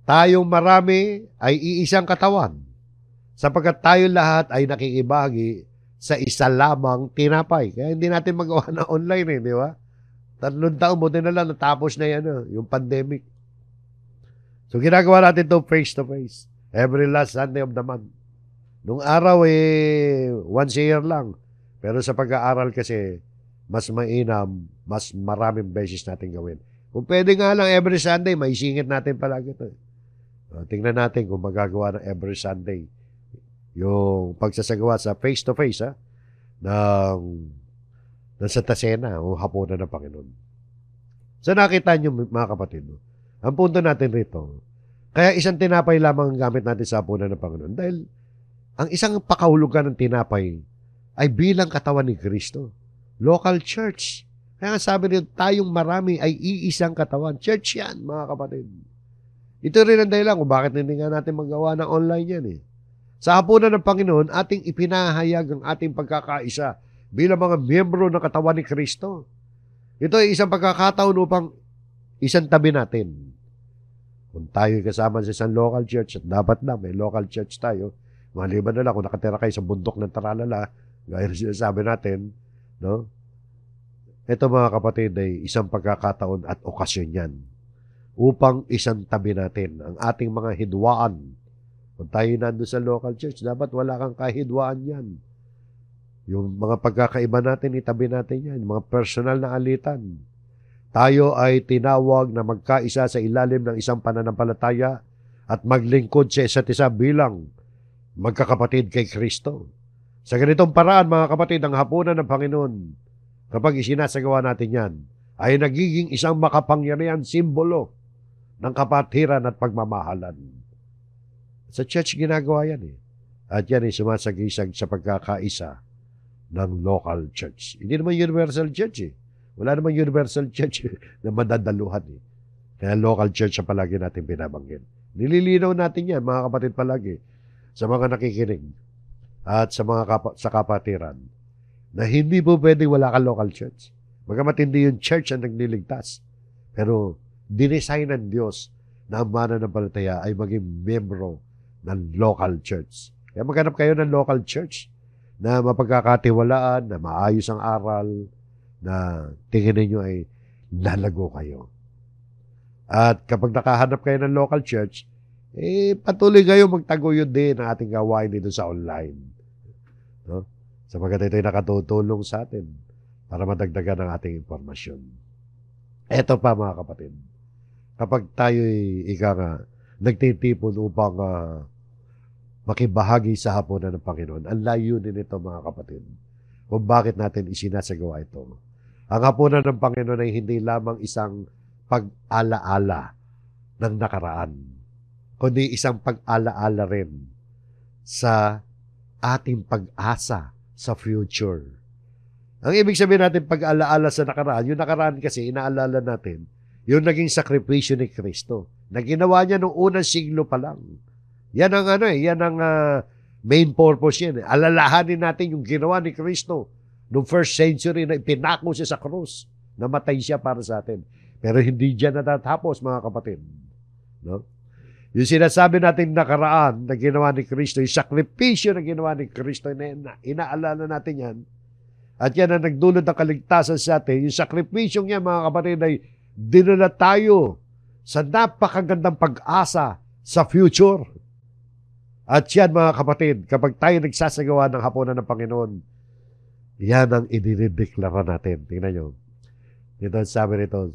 tayong marami ay iisang katawan. Sapagkat tayo lahat ay nakikibahagi sa isa lamang tinapay. Kaya hindi natin magawa na online di ba? 3 taon, buti na lang natapos na yan, yung pandemic. So ginagawa natin to face to face. Every last Sunday of the month. Nung araw once a year lang. Pero sa pag-aaral kasi, mas mainam, mas maraming beses natin gawin. Kung pwede nga lang every Sunday, may singit natin palagi ito. Tingnan natin kung magagawa ng every Sunday. Yung pagsasagawa sa face-to-face ng Santa Cena o hapunan ng Panginoon. So nakita nyo mga kapatid, ang punto natin rito, kaya isang tinapay lamang ang gamit natin sa hapunan ng Panginoon dahil ang isang pakahulugan ng tinapay ay bilang katawan ni Kristo. Local church. Kaya nga sabi nito, tayong marami ay iisang katawan. Church yan, mga kapatid. Ito rin ang dahilan kung bakit hindi nga natin magawa ng online yan Sa hapunan ng Panginoon, ating ipinahayag ang ating pagkakaisa bilang mga miyembro ng katawan ni Kristo. Ito ay isang pagkakataon upang isang tabi natin. Kung tayo kasama sa isang local church, at dapat na may local church tayo, maliban na lang kung nakatira kayo sa bundok ng Taralala, gaya na sinasabi natin, no? Ito mga kapatid ay isang pagkakataon at okasyon yan upang isang tabi natin ang ating mga hidwaan. Kung tayo nandun sa local church, dapat wala kang kahidwaan yan. Yung mga pagkakaiba natin, itabi natin yan. Yung mga personal na alitan. Tayo ay tinawag na magkaisa sa ilalim ng isang pananampalataya at maglingkod sa isa't isa bilang magkakapatid kay Kristo. Sa ganitong paraan, mga kapatid, ang hapunan ng Panginoon, kapag isinasagawa natin yan, ay nagiging isang makapangyarihan simbolo ng kapatiran at pagmamahalan. Sa church ginagawa yan At yan ay sumasagisag sa pagkakaisa ng local church. Hindi naman universal church Wala naman universal church na madadaluhan Kaya local church ang palagi natin binabanggit. Nililinaw natin yan, mga kapatid, palagi sa mga nakikinig at sa mga sa kapatiran na hindi po pwede wala kang local church. Bagamat hindi yung church ang nagliligtas. Pero dinesign ng Diyos na ang mananampalataya ay maging membro ng local church. Kaya maghanap kayo ng local church na mapagkakatiwalaan, na maayos ang aral, na tingin ninyo ay lalago kayo. At kapag nakahanap kayo ng local church, patuloy kayo magtaguyod din ng ating gawain dito sa online. No? Sapagkat ito ay nakatutulong sa atin para madagdagan ang ating impormasyon. Eto pa mga kapatid, kapag tayo nagtitipon upang makibahagi sa hapunan ng Panginoon, ang layunin nito mga kapatid, kung bakit natin isinasagawa ito. Ang hapunan ng Panginoon ay hindi lamang isang pag-alaala ng nakaraan, kundi isang pag-alaala rin sa ating pag-asa sa future. Ang ibig sabihin natin pag-alaala sa nakaraan, yung nakaraan kasi inaalala natin, yung naging sakripisyo ni Kristo, na ginawa niya noong unang siglo pa lang. Yan ang yan ang main purpose yan. Alalahanin natin yung ginawa ni Kristo noong first century na ipinako siya sa krus, namatay siya para sa atin. Pero hindi diyan natatapos mga kapatid. No? Yung sinasabi natin nakaraan na ginawa ni Kristo, yung sakripisyo na ginawa ni Kristo, inaalala natin yan. At yan ang nagdulot ng kaligtasan sa atin. Yung sakripisyong yan, mga kapatid, ay dinala tayo sa napakagandang pag-asa sa future. At yan, mga kapatid, kapag tayo nagsasagawa ng hapunan ng Panginoon, yan ang idinideklara natin. Tingnan nyo. Dito sabi nito,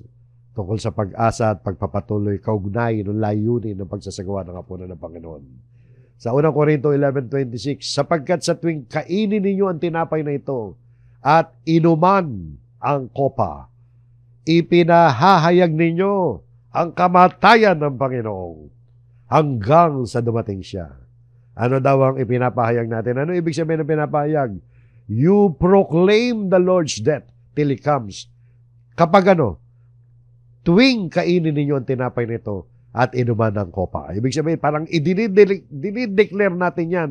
tungkol sa pag-asa at pagpapatuloy, kaugnayan ng layunin ng pagsasagawa ng hapunan ng Panginoon. Sa unang Korinto 11:26, sapagkat sa tuwing kainin ninyo ang tinapay na ito at inuman ang kopa, ipinahahayag ninyo ang kamatayan ng Panginoon hanggang sa dumating siya. Ano daw ang ipinapahayag natin? Ano ibig sabihin ng pinapahayag? You proclaim the Lord's death till He comes. Kapag tuwing kainin ninyo ang tinapay nito at inuman ng kopa. Ibig sabihin, parang idinideclare natin yan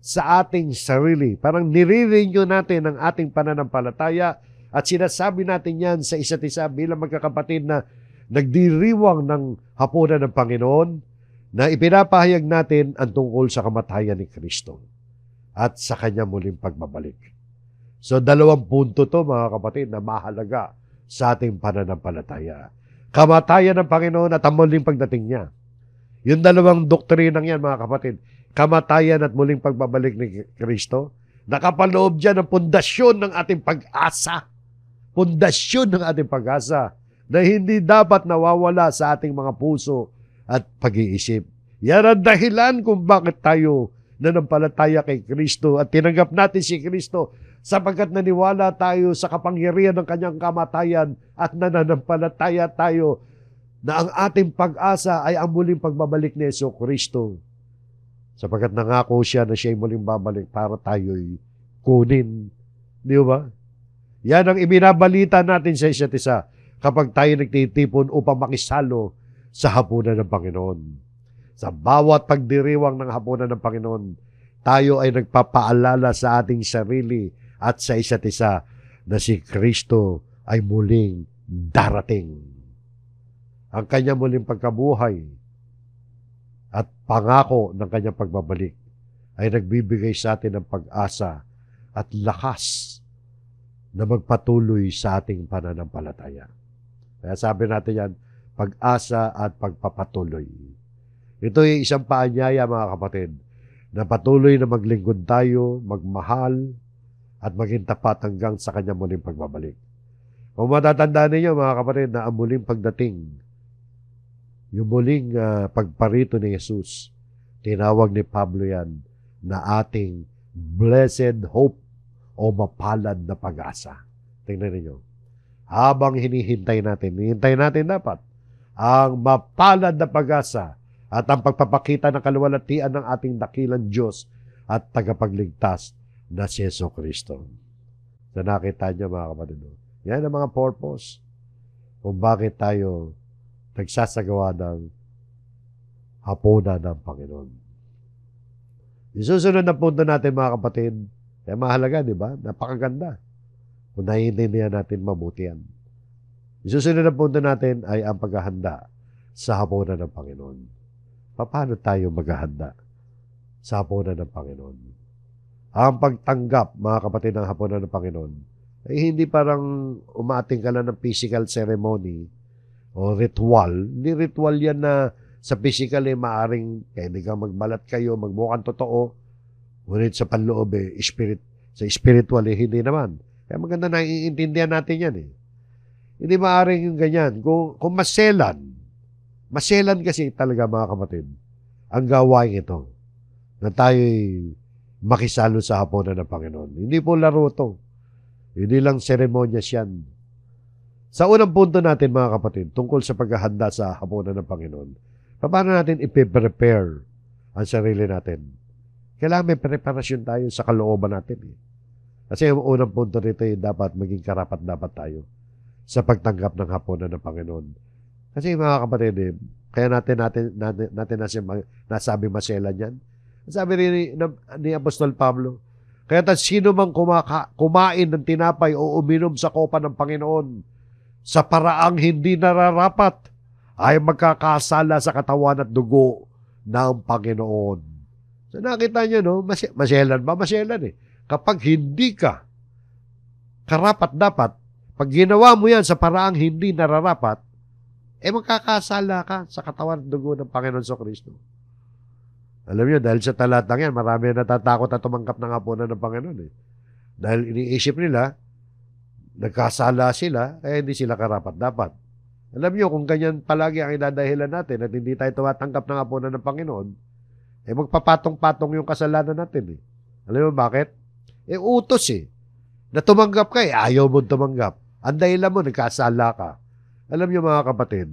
sa ating sarili. Parang nire-renew natin ang ating pananampalataya at sinasabi natin yan sa isa't isa bilang magkakapatid na nagdiriwang ng hapunan ng Panginoon, na ipinapahayag natin ang tungkol sa kamatayan ni Kristo at sa kanya muling pagbabalik. So 2 punto to mga kapatid na mahalaga sa ating pananampalataya. Kamatayan ng Panginoon at ang muling pagdating niya. Yung 2 doktrinang yan mga kapatid, kamatayan at muling pagbabalik ni Kristo, nakapaloob dyan ang pundasyon ng ating pag-asa. Pundasyon ng ating pag-asa na hindi dapat nawawala sa ating mga puso at pag-iisip. Yan ang dahilan kung bakit tayo nanampalataya kay Kristo at tinanggap natin si Kristo sapagkat naniwala tayo sa kapangyarihan ng kanyang kamatayan at nananampalataya tayo na ang ating pag-asa ay ang muling pagbabalik ni Jesucristo. Sapagkat nangako siya na siya'y muling babalik para tayo'y kunin. Di ba? Yan ang ibinabalita natin sa isa't isa kapag tayo nagtitipon upang makisalo sa hapunan ng Panginoon. Sa bawat pagdiriwang ng hapunan ng Panginoon, tayo ay nagpapaalala sa ating sarili at sa isa't isa na si Kristo ay muling darating. Ang kanya muling pagkabuhay at pangako ng kanyang pagbabalik ay nagbibigay sa atin ng pag-asa at lakas na magpatuloy sa ating pananampalataya. Kaya sabi natin yan, pag-asa at pagpapatuloy. Ito ay isang paanyaya mga kapatid, na patuloy na maglingkod tayo, magmahal, at maging tapat hanggang sa kanyang muling pagbabalik. Kung matatandaan ninyo mga kapatid na ang muling pagdating, yung muling pagparito ni Jesus, tinawag ni Pablo yan na ating blessed hope o mapalad na pag-asa. Tingnan ninyo. Habang hinihintay natin dapat ang mapalad na pag-asa at ang pagpapakita ng kaluwalhatian ng ating dakilang Diyos at tagapagligtas na si Jesucristo. So nakita niyo mga kapatid, yan ang mga purpose kung bakit tayo nagsasagawa ng hapunan ng Panginoon. Isusunod na punto natin mga kapatid, kaya mahalaga, di ba? Napakaganda. Kung naiintindihan natin mabuti yan. Isusunod na punto natin ay ang paghahanda sa hapunan ng Panginoon. Paano tayo maghahanda sa hapunan ng Panginoon? Ang pagtanggap, mga kapatid, ng hapunan ng Panginoon, ay hindi parang umating ka lang ng physical ceremony o ritual. Hindi ritual yan na sa physical maaring hindi ka magbalat kayo, magmukhang totoo, ngunit sa panloob sa spiritual hindi naman. Kaya maganda na iintindihan natin yan Hindi maaaring yung ganyan. Kung maselan kasi talaga mga kapatid, ang gawain ito, na tayo'y makisalo sa hapunan ng Panginoon. Hindi po laro ito. Hindi lang seremonyas yan. Sa unang punto natin mga kapatid, tungkol sa paghahanda sa hapunan ng Panginoon, paano natin ipe-prepare ang sarili natin? Kailangan may preparasyon tayo sa kalooban natin. Kasi yung unang punto nito dapat maging karapat-dapat tayo sa pagtanggap ng hapunan ng Panginoon. Kasi mga kapatid, kaya natin nasabi maselan yan. Sabi ni Apostol Pablo, kaya sino mang kumain ng tinapay o uminom sa kopa ng Panginoon sa paraang hindi nararapat, ay magkakasala sa katawan at dugo ng Panginoon. So nakita nyo, no? Maselan ba? Maselan Kapag hindi ka karapat-dapat, pag ginawa mo yan sa paraang hindi nararapat, magkakasala ka sa katawan at dugo ng Panginoon Jesucristo. Alam niyo, dahil sa talatang yan, marami natatakot at tumanggap ng hapunan ng Panginoon. Dahil iniisip nila, nagkasala sila, kaya hindi sila karapat-dapat. Alam niyo, kung ganyan palagi ang idadahilan natin at hindi tayo tumatanggap ng hapunan ng Panginoon, magpapatong-patong yung kasalanan natin. Alam mo bakit? Utos na tumanggap ka ayaw mo tumanggap. Ang dahilan mo, nagkasala ka. Alam niyo mga kapatid,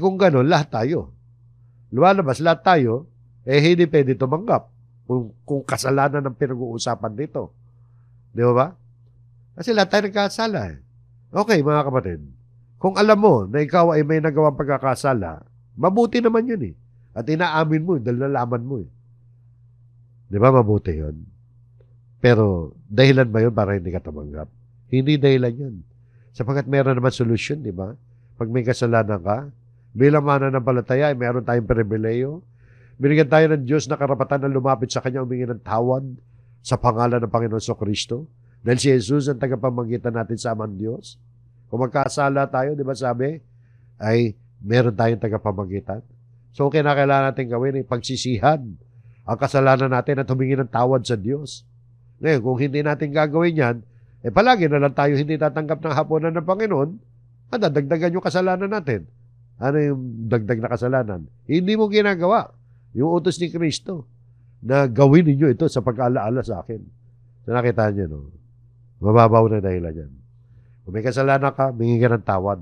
kung gano'n, lahat tayo. Lumalabas, lahat tayo, hindi pwede tumanggap kung kasalanan ng pinag-uusapan dito. Di ba? Kasi lahat tayo nagkasala. Okay, mga kapatid, kung alam mo na ikaw ay may nagawang pagkakasala, mabuti naman yun At inaamin mo dahil nalaman mo Di ba mabuti yun? Pero dahilan ba yun para hindi ka tumanggap? Hindi dahilan yun. Sapagkat meron naman solusyon, di ba? Pag may kasalanan ka, bilang mananampalataya, meron tayong pribileyo. Binigyan tayo ng Diyos na karapatan na lumapit sa Kanya, humingi ng tawad sa pangalan ng Panginoon Kristo. Dahil si Jesus ang tagapamagitan natin sa amang Diyos. Kung magkasala tayo, di ba sabi, ay meron tayong tagapamagitan. So, kailangan natin gawin ay pagsisihan ang kasalanan natin at humingi ng tawad sa Diyos. Ngayon, kung hindi natin gagawin yan, palagi na lang tayo hindi tatanggap ng hapunan ng Panginoon, dadagdagan yung kasalanan natin. Ano yung dagdag na kasalanan? Hindi mo ginagawa yung utos ni Kristo na gawin ninyo ito sa pag-alaala sa akin. So, nakita niyo, no? Mababaw na dahilan yan. Kung may kasalanan ka, humingi ka ng tawad.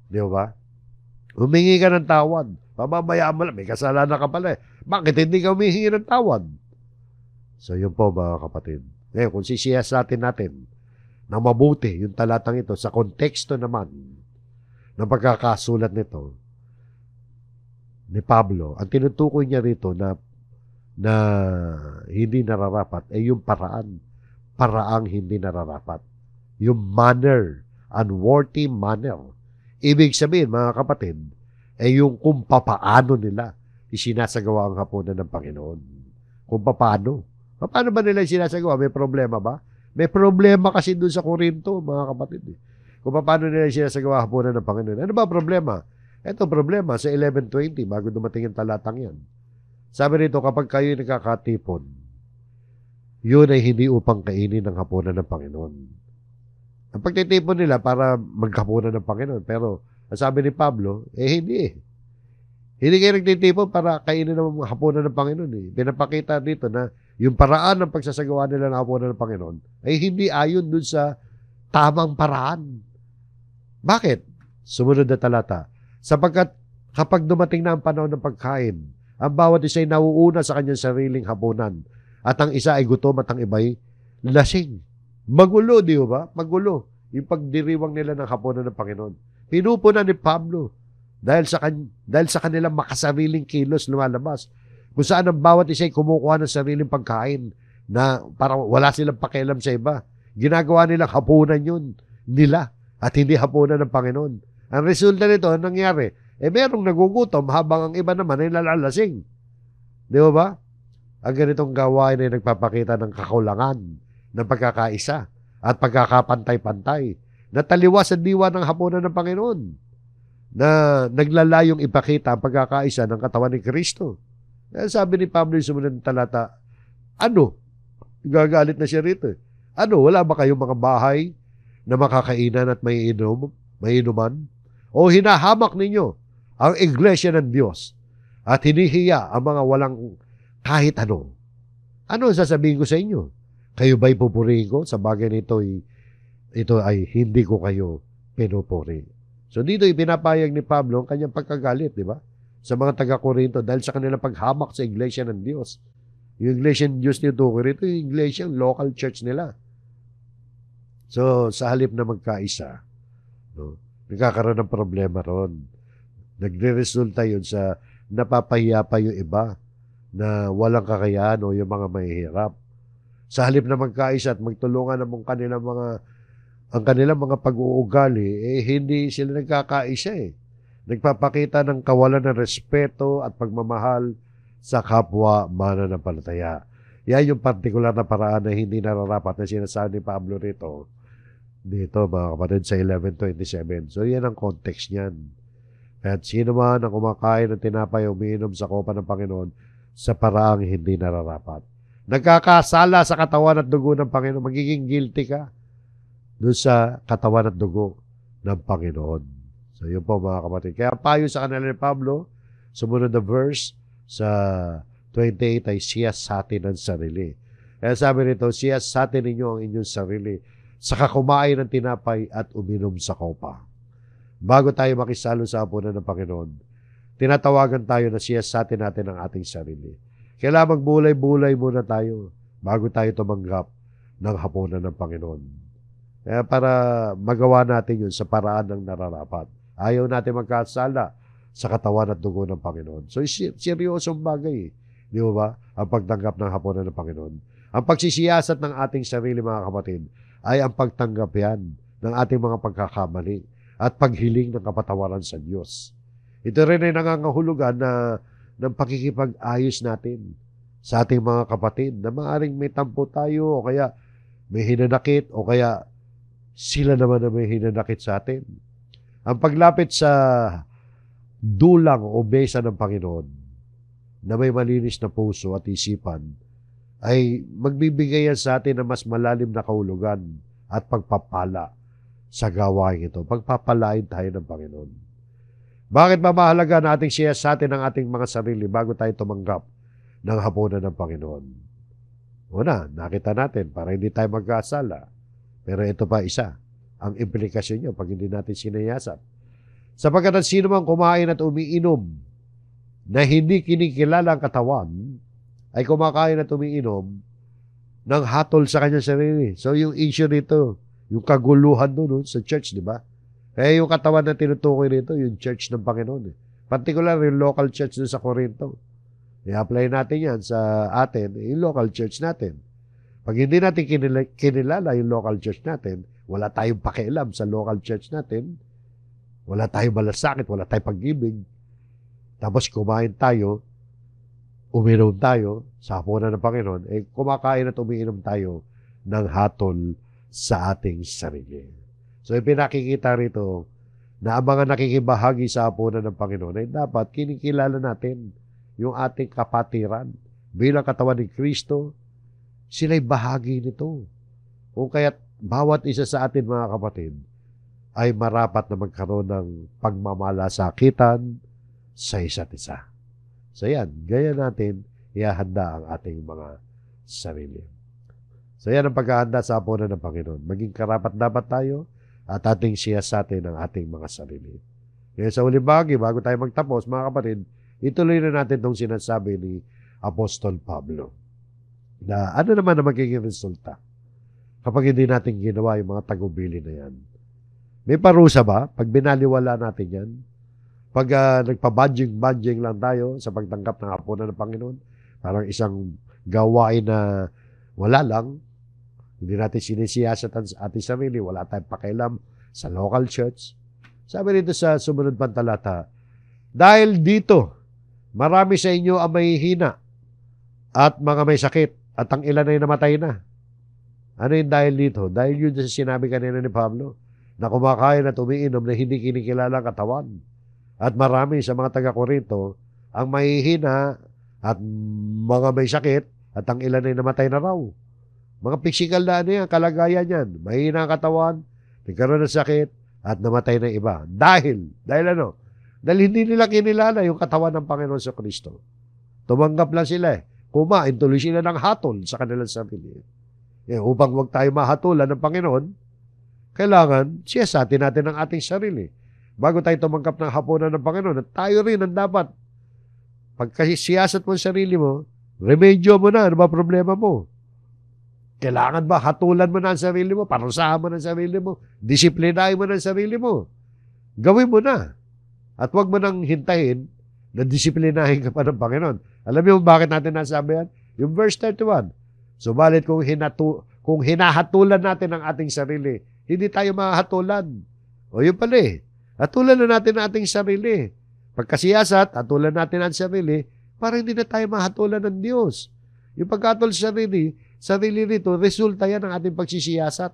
Di ba? Humingi ka ng tawad. Pamamayaan mo lang, may kasalanan ka pala eh. Bakit hindi ka humihingi ng tawad? So, yun po mga kapatid. Ngayon, kung sisiyasatin natin na mabuti yung talatang ito sa konteksto naman ng pagkakasulat nito ni Pablo, ang tinutukoy niya rito na hindi nararapat ay yung paraang hindi nararapat. Yung manner, unworthy manner. Ibig sabihin, mga kapatid, ay yung kung papaano nila isinasagawa ang hapunan ng Panginoon. Kung papaano. Paano ba nila isinasagawa? May problema ba? May problema kasi doon sa Korinto, mga kapatid. Kung paano nila isinasagawa ang hapunan ng Panginoon. Ano ba problema? Ito problema sa 11:20 bago dumating yung talatang yan. Sabi rito, kapag kayo nakakatipon, yun ay hindi upang kainin ng hapunan ng Panginoon. Ang pagtitipon nila para maghapunan ng Panginoon. Pero, sabi ni Pablo, hindi eh. Hindi kayo nagtitipon para kainin ng hapunan ng Panginoon eh. Pinapakita dito na yung paraan ng pagsasagawa nila ng hapunan ng Panginoon ay hindi ayon dun sa tamang paraan. Bakit? Sumunod na talata. Sapagkat kapag dumating na ang panahon ng pagkain, ang bawat isa ay nauuna sa kanyang sariling hapunan at ang isa ay gutom at ang iba'y lasing. Magulo, di ba? Magulo. Yung pagdiriwang nila ng hapunan ng Panginoon. Pinupunan ni Pablo dahil sa kanilang makasariling kilos lumalabas. Kung saan ang bawat isa ay kumukuha ng sariling pagkain na para wala silang pakialam sa iba. Ginagawa nilang hapunan yun nila at hindi hapunan ng Panginoon. Ang resulta nito, ang nangyari, merong nagugutom habang ang iba naman ay nalalasing. Di ba? Ang ganitong gawain ay nagpapakita ng kakulangan ng pagkakaisa at pagkakapantay-pantay na taliwas sa diwa ng hapunan ng Panginoon na naglalayong ipakita ang pagkakaisa ng katawan ni Kristo. Sabi ni Pablo yung sumunod ng talata, ano? Gagalit na siya rito. Ano? Wala ba kayong mga bahay na makakainan at may inuman? O hinahamak ninyo ang iglesia ng Diyos at hinihiya ang mga walang kahit ano? Ano ang sasabihin ko sa inyo? Kayo ba'y pupurihin ko? Sa bagay nito ito ay hindi ko kayo pinupuri. So dito ipinapayag ni Pablo ang kanyang pagkagalit, di ba? Sa mga taga-Korinto dahil sa kanilang paghamak sa iglesia ng Diyos. Yung iglesia ng Diyos nito rito, yung iglesia, yung local church nila. So sa halip na magkaisa, no, nagkakaroon ng problema ron. Nagre-resulta yun sa napapahiya pa yung iba na walang kakayahan o yung mga mahihirap. Sa halip na magkaisa at magtulungan ng ang kanilang mga pag-uugali, hindi sila nagkakaisa eh. Nagpapakita ng kawalan ng respeto at pagmamahal sa kapwa mananampalataya. Yan yung partikular na paraan na hindi nararapat na sinasabi ni Pablo dito mga kapatid sa 11:27. So yan ang context niyan. At sino man ang kumakain ng tinapay o umiinom sa kopa ng Panginoon sa paraang hindi nararapat. Nagkakasala sa katawan at dugo ng Panginoon, magiging guilty ka doon sa katawan at dugo ng Panginoon. So yun po mga kapatid. Kaya payo sa kanila ni Pablo, sumunod na verse sa 28 ay siyasatin ang sarili. Kaya sabi nito, siyasatin ninyo ang inyong sarili saka kumain ng tinapay at uminom sa kopa. Bago tayo makisalo sa hapunan ng Panginoon, tinatawagan tayo na siyasatin natin ang ating sarili. Kailangan magbulay-bulay muna tayo bago tayo tumanggap ng hapunan ng Panginoon. Kaya para magawa natin yun sa paraan ng nararapat. Ayaw natin magkasala sa katawan at dugo ng Panginoon. So, seryosong bagay. Di ba? Ang pagtanggap ng hapunan ng Panginoon. Ang pagsisiyasat ng ating sarili, mga kapatid, ay ang pagtanggap yan ng ating mga pagkakamali at paghiling ng kapatawaran sa Diyos. Ito rin ay nangangahulugan na ng pakikipag-ayos natin sa ating mga kapatid na maaaring may tampo tayo o kaya may hinanakit o kaya sila naman na may hinanakit sa atin. Ang paglapit sa dulang o mesa ng Panginoon na may malinis na puso at isipan ay magbibigay yan sa atin ng mas malalim na kahulugan at pagpapala sa gawain ito. Pagpapalain tayo ng Panginoon. Bakit ba mahalaga na ating siyasatin ang ating mga sarili bago tayo tumanggap ng hapunan ng Panginoon? Una, nakita natin para hindi tayo magkasala. Pero ito pa isa, ang implikasyon niya pag hindi natin sinayasat. Sapagkat ang sino mang kumain at umiinom na hindi kinikilala ang katawan, ay kumakain at umiinom ng hatol sa kanyang sarili. So yung issue nito, yung kaguluhan doon sa church, di ba? Kaya yung katawan na tinutukoy nito, yung church ng Panginoon. Particular, yung local church doon sa Corinto. I-apply natin yan sa atin, yung local church natin. Pag hindi natin kinilala yung local church natin, wala tayong pakialam sa local church natin, wala tayong malasakit, wala tayong pag-ibig, tapos kumain tayo, uminom tayo sa hapunan ng Panginoon, kumakain at umiinom tayo ng hatol sa ating sarili. So, ipinakikita rito na ang mga nakikibahagi sa hapunan ng Panginoon ay dapat kinikilala natin yung ating kapatiran bilang katawan ni Kristo. Sila'y bahagi nito. Kung kaya't bawat isa sa atin, mga kapatid, ay marapat na magkaroon ng pagmamalasakitan sa isa't isa. So yan, gaya natin, ihahanda ang ating mga sarili. So yan ang paghahanda sa hapunan ng Panginoon. Maging karapat dapat tayo at ating siyasatin ang ating mga sarili. Kaya sa uling bahagi, bago tayo magtapos, mga kapatid, ituloy na natin itong sinasabi ni Apostol Pablo. Na ano naman na magiging resulta kapag hindi natin ginawa yung mga tagubili na yan? May parusa ba pag binaliwala natin yan? Pag nagpa-badging lang tayo sa pagtanggap ng hapunan ng Panginoon, parang isang gawain na wala lang, hindi natin sinisiyasatan sa ating sarili, wala tayong pakialam sa local church. Sabi rito sa sumunod pang talata, dahil dito, marami sa inyo ang may hina at mga may sakit at ang ilan ay namatay na. Ano yung dahil dito? Dahil yun sa sinabi kanina ni Pablo, na kumakain at umiinom na hindi kinikilala ang katawan. At marami sa mga taga-Korinto ang mahihina at mga may sakit at ang ilan ay namatay na raw. Mga physical na ano yan, kalagayan yan. Mahihina ang katawan, nagkaroon ng sakit at namatay na iba. Dahil ano? Dahil hindi nila kinilala yung katawan ng Panginoon sa Kristo. Tumanggap lang sila Kumain tuloy sila ng hatol sa kanilang sarili. Upang huwag tayo mahatulan ng Panginoon, kailangan siyasatin natin ang ating sarili. Bago tayo tumanggap ng hapunan ng Panginoon, at tayo rin ang dapat. Pagkasiyasat mo ang sarili mo, remedyo mo na. Ano ba problema mo? Kailangan ba hatulan mo na ang sarili mo? Parusahan mo na ang sarili mo? Disiplinahin mo na ang sarili mo? Gawin mo na. At huwag mo nang hintayin na disiplinahin ka pa ng Panginoon. Alam mo bakit natin nasabi yan? Yung verse 31. Subalit kung hinahatulan natin ang ating sarili, hindi tayo mahatulan. O yun pala hatulan na natin ang ating sarili. Pagkasiyasat, hatulan natin ang sarili para hindi na tayo mahatulan ng Diyos. Yung pagkatol sa sarili rito, resulta yan ng ating pagsisiyasat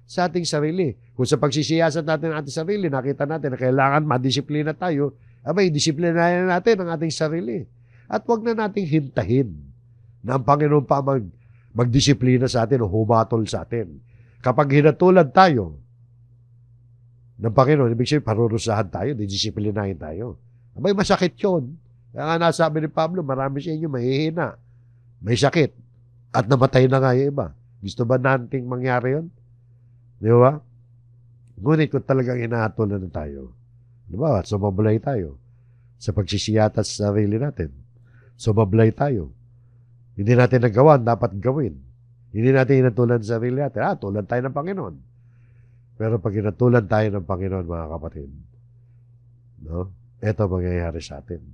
sa ating sarili. Kung sa pagsisiyasat natin ang ating sarili, nakita natin na kailangan madisiplina tayo, abay, disiplinahin natin ang ating sarili. At wag na nating hintahin na ang Panginoon pa magdisiplina sa atin o humatol sa atin. Kapag hinatulan tayo ng Panginoon, ibig sabihin, parurusahan tayo, didisiplinahin tayo. Abay, masakit yun. Kaya nga nasabi ni Pablo, marami sa inyo mahihina, may sakit, at namatay na nga yung iba. Gusto ba nating mangyari yun? Di ba? Ngunit kung talagang hinahatulan na tayo, di ba? Sumablay tayo sa pagsisiyata sa sarili natin. Sumablay tayo. Hindi natin nagawa, dapat gawin. Hindi natin hinatulan sa sarili natin. Tulan tayo ng Panginoon. Pero pag hinatulan tayo ng Panginoon, mga kapatid, no? Ito mangyayari sa atin.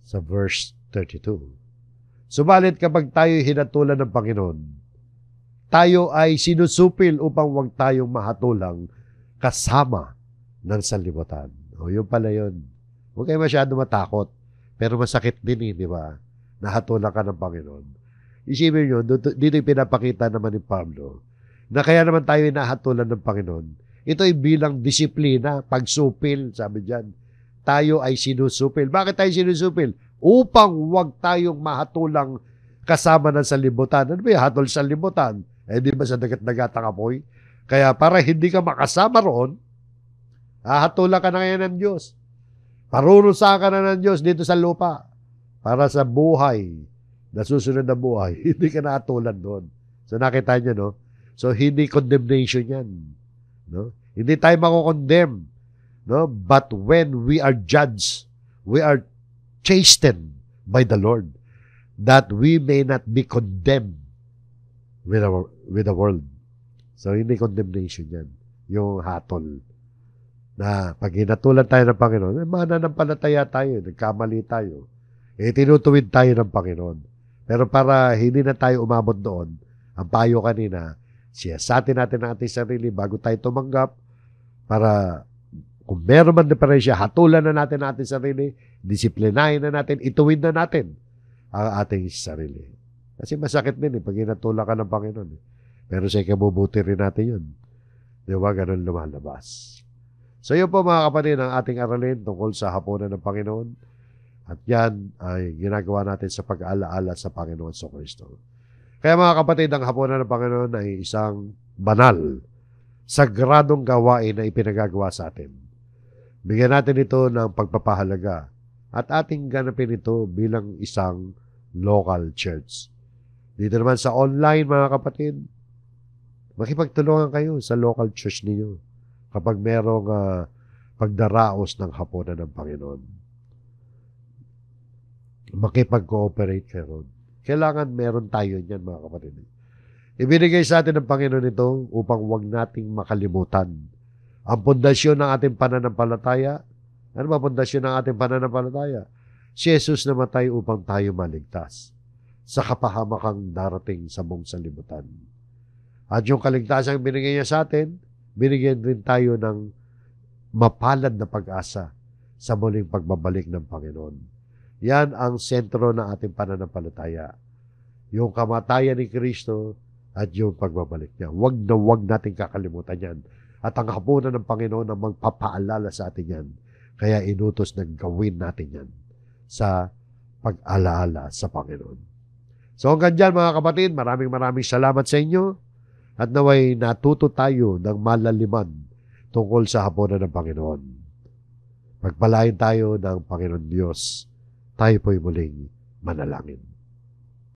Sa verse 32. Subalit kapag tayo hinatulan ng Panginoon, tayo ay sinusupil upang huwag tayong mahatulang kasama ng sanlibutan. O yun pala yun. Huwag kayo masyado matakot. Pero masakit din di ba? Nahatulan ka ng Panginoon. Isipin nyo, dito yung pinapakita naman ni Pablo, na kaya naman tayo nahatulan ng Panginoon. Ito ay bilang disiplina, pagsupil, sabi dyan. Tayo ay sinusupil. Bakit tayo sinusupil? Upang huwag tayong mahatulang kasama ng sanlibutan. Ano ba yung hatol sa sanlibutan? Di ba sa dagat-dagatang apoy? Kaya para hindi ka makasama roon, hahatulan ka na ngayon ng Diyos. Parurusahan ka na ng Diyos dito sa lupa para sa buhay, na susunod na buhay. Hindi ka nahatulan doon. So nakita niyo, no? So hindi condemnation yan. No? Hindi tayo mako-condemn. No? But when we are judged, we are chastened by the Lord, that we may not be condemned with the world. So, hindi condemnation yan. Yung hatol. Na pag hinatulan tayo ng Panginoon, mananampalataya tayo, nagkamali tayo. Tinutuwid tayo ng Panginoon. Pero para hindi na tayo umabot doon, ang payo kanina, siyasatin natin ang ating sarili bago tayo tumanggap, para kung meron man diferensya, hatulan na natin ang ating sarili, disiplinahin na natin, ituwid na natin ang ating sarili. Kasi masakit din pag hinatulan ka ng Panginoon. Pero sa ikabubuti rin natin yun. Di ba? Ganun lumalabas. So yun po mga kapatid, ang ating aralin tungkol sa hapunan ng Panginoon. At yan ay ginagawa natin sa pag-aalaala sa Panginoon sa Kristo. Kaya mga kapatid, ang hapunan ng Panginoon ay isang banal, sagradong gawain na ipinagagawa sa atin. Bigyan natin ito ng pagpapahalaga at ating ganapin ito bilang isang local church. Dito naman sa online mga kapatid, makipagtulungan kayo sa local church niyo kapag merong pagdaraos ng hapunan ng Panginoon. Makipag-cooperate kayo. Kailangan meron tayo niyan mga kapatid. Ibinigay sa atin ng Panginoon ito upang huwag nating makalimutan ang pundasyon ng ating pananampalataya. Ano ba pundasyon ng ating pananampalataya? Si Jesus namatay upang tayo maligtas sa kapahamakang darating sa buong sanlibutan. At yung kaligtasan binigay niya sa atin, binigyan rin tayo ng mapalad na pag-asa sa muling pagbabalik ng Panginoon. Yan ang sentro ng ating pananampalataya. Yung kamatayan ni Kristo at yung pagbabalik niya. Huwag na huwag natin kakalimutan yan. At ang hapunan ng Panginoon ang magpapaalala sa atin yan. Kaya inutos na gawin natin yan sa pag-alaala sa Panginoon. So hanggang dyan mga kapatid, maraming salamat sa inyo at naway natuto tayo ng malaliman tungkol sa hapunan ng Panginoon. Pagpalain tayo ng Panginoon Diyos. Tayo po'y muling manalangin.